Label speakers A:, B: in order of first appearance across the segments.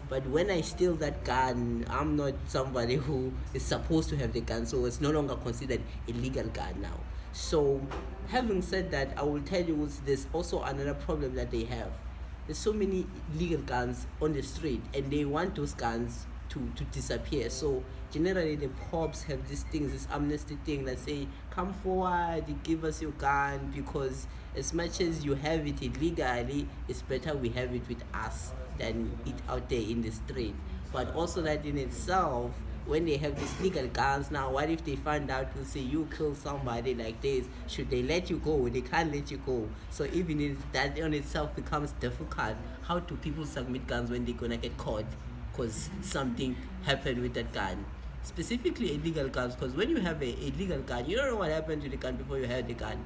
A: But when I steal that gun, I'm not somebody who is supposed to have the gun, so it's no longer considered a legal gun now. So, having said that, I will tell you there's also another problem that they have. There's so many legal guns on the street, and they want those guns to disappear. So generally the cops have these things, this amnesty thing that say, come forward, give us your gun, because as much as you have it illegally, it's better we have it with us than it out there in the street. But also that in itself, when they have these legal guns now, what if they find out to say you kill somebody like this? Should they let you go? They can't let you go. So even if that on itself becomes difficult, how do people submit guns when they're gonna get caught? Because something happened with that gun. Specifically illegal guns, because when you have a illegal gun, you don't know what happened to the gun before you had the gun.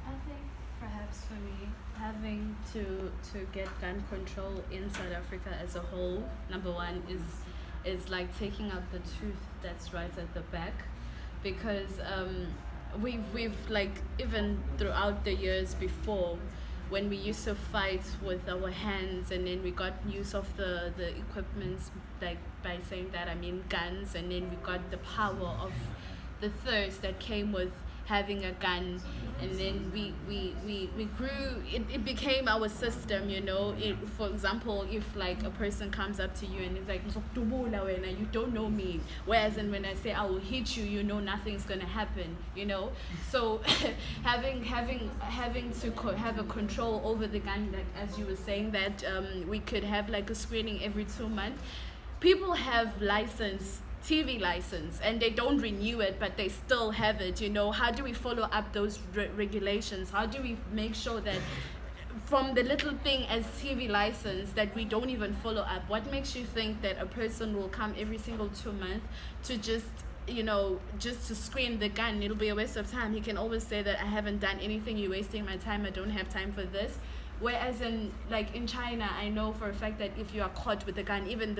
B: I think perhaps for me, having to get gun control in South Africa as a whole, number one is like taking out the tooth that's right at the back, because we've like, even throughout the years before, when we used to fight with our hands, and then we got use of the equipments, like by saying that I mean guns, and then we got the power of the thirst that came with having a gun, and then we grew, it became our system, you know. For example, if like a person comes up to you and is like, you don't know me, whereas and when I say I will hit you, you know nothing's gonna happen, you know. So having to have a control over the gun, like as you were saying, that we could have like a screening every 2 months. People have TV license, and they don't renew it, but they still have it, you know. How do we follow up those regulations? How do we make sure that from the little thing as TV license that we don't even follow up? What makes you think that a person will come every single 2 months to just, you know, just to screen the gun? It'll be a waste of time. He can always say that I haven't done anything, you're wasting my time, I don't have time for this. Whereas in China, I know for a fact that if you are caught with a gun, even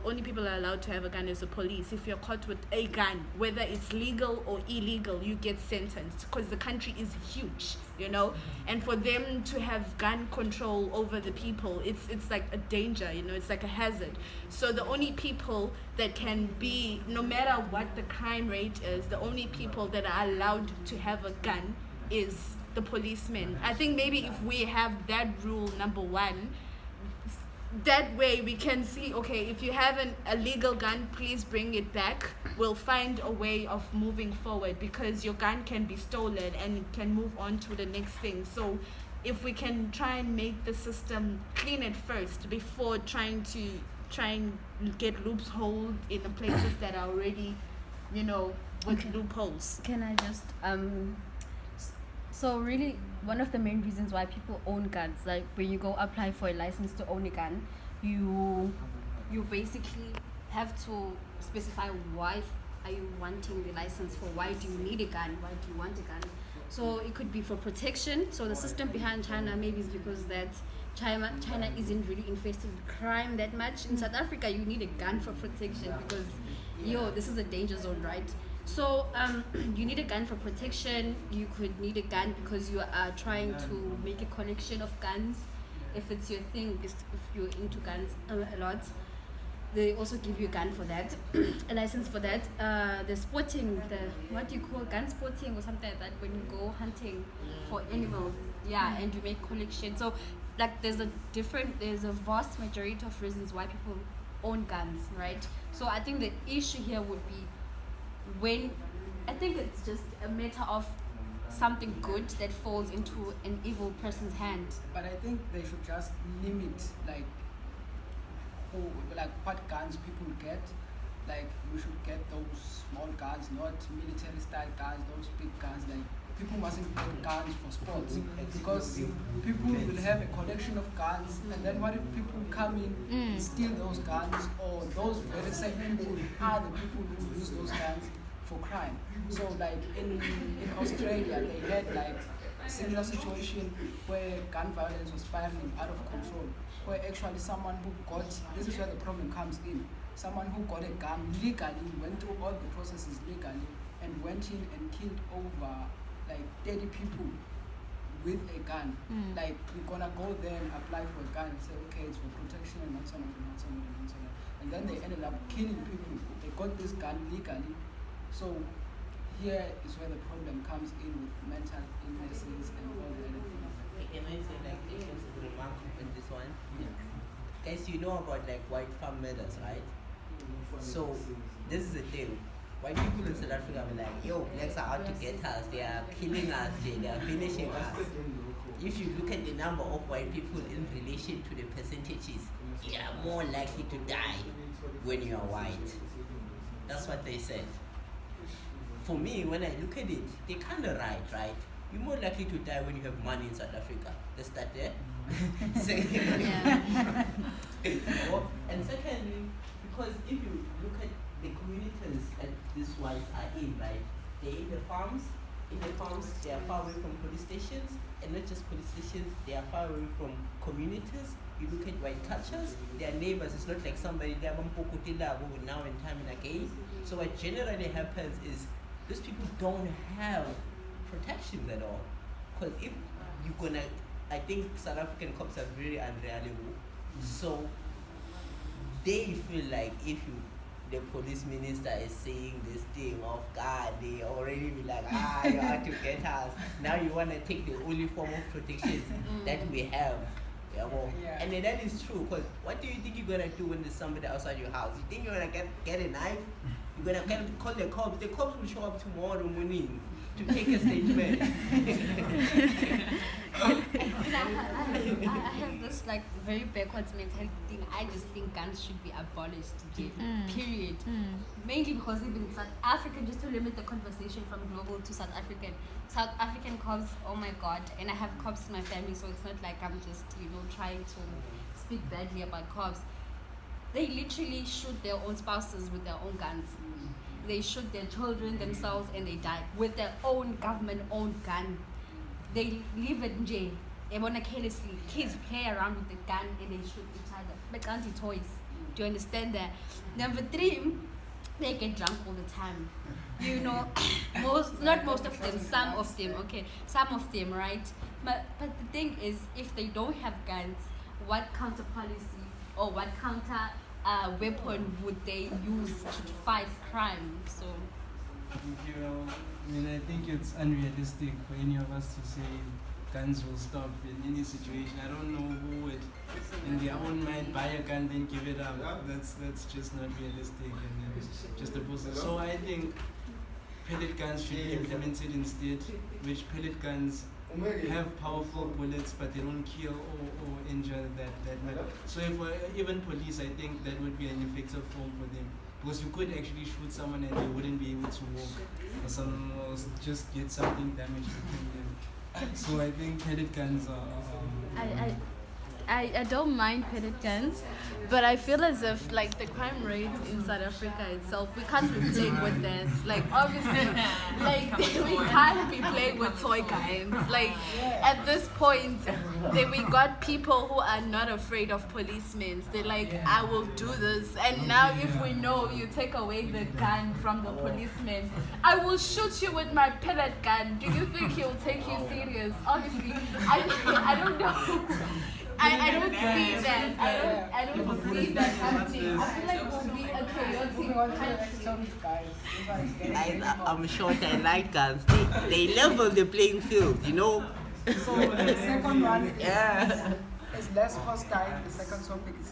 B: only people are allowed to have a gun is the police. If you're caught with a gun, whether it's legal or illegal, you get sentenced, because the country is huge, you know. And for them to have gun control over the people, it's like a danger, you know. It's like a hazard. So the only people that can be, no matter what the crime rate is, the only people that are allowed to have a gun is the policemen. I think maybe if we have that rule, number one, that way we can see, okay, if you have a legal gun, please bring it back. We'll find a way of moving forward, because your gun can be stolen and it can move on to the next thing. So if we can try and make the system clean it first before trying and get loopholes in the places that are already, you know, with loopholes.
C: Can I just so really, one of the main reasons why people own guns, like when you go apply for a license to own a gun, you basically have to specify why are you wanting the license for, why do you need a gun, why do you want a gun. So it could be for protection. So the system behind China maybe is because that China isn't really infested with crime that much. In South Africa, you need a gun for protection, because this is a danger zone, right? So you need a gun for protection. You could need a gun because you are trying to make a collection of guns, if it's your thing, if you're into guns a lot. They also give you a gun for that, a license for that. The sporting, what do you call gun sporting or something like that, when you go hunting for animals, and you make collection. So like there's a vast majority of reasons why people own guns, right? So I think the issue here would be, I think it's just a matter of something good that falls into an evil person's hand.
D: But I think they should just limit what guns people get. Like, we should get those small guns, not military style guns, those big guns. Like, people mustn't get guns for sports, because people will have a collection of guns, and then what if people come in and steal those guns, or those very same people are the people who use those guns for crime. So like in Australia, they had like a similar situation where gun violence was spiraling out of control, where actually someone who got, this is where the problem comes in, someone who got a gun legally, went through all the processes legally, and went in and killed over like 30 people with a gun. Like, we're gonna go there and apply for a gun and say, okay, it's for protection. not somebody, not somebody, not somebody. And then they ended up killing people. They got this gun legally. So here is where the problem comes in with mental illnesses and all the other things.
A: Can I say like just a remark on this one? Guys, you know about like white farm murders, right? So this is the thing. White people in South Africa were like, yo, blacks are out to get us, they are killing us, they are finishing us. If you look at the number of white people in relation to the percentages, you are more likely to die when you are white. That's what they said. For me, when I look at it, they kind of right? You're more likely to die when you have money in South Africa. Let's start there. And secondly, because if you look at the communities that these whites are in, right? They're in the farms. In the farms, they are far away from police stations, and not just police stations, they are far away from communities. You look at white cultures, they are neighbors. It's not like somebody they are now and time and again. So what generally happens is those people don't have protections at all. Because if you're gonna, I think South African cops are very unreliable. So they feel like if the police minister is saying this thing of God, they already be like, you have to get us. Now you want to take the only form of protection that we have. And then that is true, because what do you think you're going to do when there's somebody outside your house? You think you're going to get a knife? You're going to call the cops. The cops will show up tomorrow morning to take a statement.
C: I have this like very backwards mentality thing. I just think guns should be abolished, period. Mainly because even South Africa, just to limit the conversation from global to South African cops, oh my god, and I have cops in my family, so it's not like I'm just, trying to speak badly about cops. They literally shoot their own spouses with their own guns. They shoot their children themselves and they die with their own government-owned gun. They leave it in jail. They want to carelessly. Kids play around with the gun and they shoot each other. Like anti-toys. Do you understand that? Number 3, they get drunk all the time. Not most of them, some of them, okay? Some of them, right? But the thing is, if they don't have guns, what counter policy or what counter weapon would they use to fight crime? So,
E: I think it's unrealistic for any of us to say guns will stop in any situation. I don't know who would, in their own mind, buy a gun then give it up. That's just not realistic, and it's just a process. So I think pellet guns should be implemented instead, which pellet guns have powerful bullets, but they don't kill or injure that much. So if even police, I think that would be an effective form for them, because you could actually shoot someone and they wouldn't be able to walk, or just get something damaged within them. So I think pellet guns are.
B: I don't mind pellet guns, but I feel as if like the crime rate in South Africa itself, we can't be playing with that. Like obviously, like we can't be playing with toy guns. Like at this point, we got people who are not afraid of policemen. They're like, I will do this. And now if we know you take away the gun from the policeman, I will shoot you with my pellet gun. Do you think he'll take you serious? Obviously, I don't know. I don't see that. I don't see that happening. I feel like it will be a chaotic country.
A: I'm short and light guns. They level the playing field,
D: So the second one is less hostile. The second topic is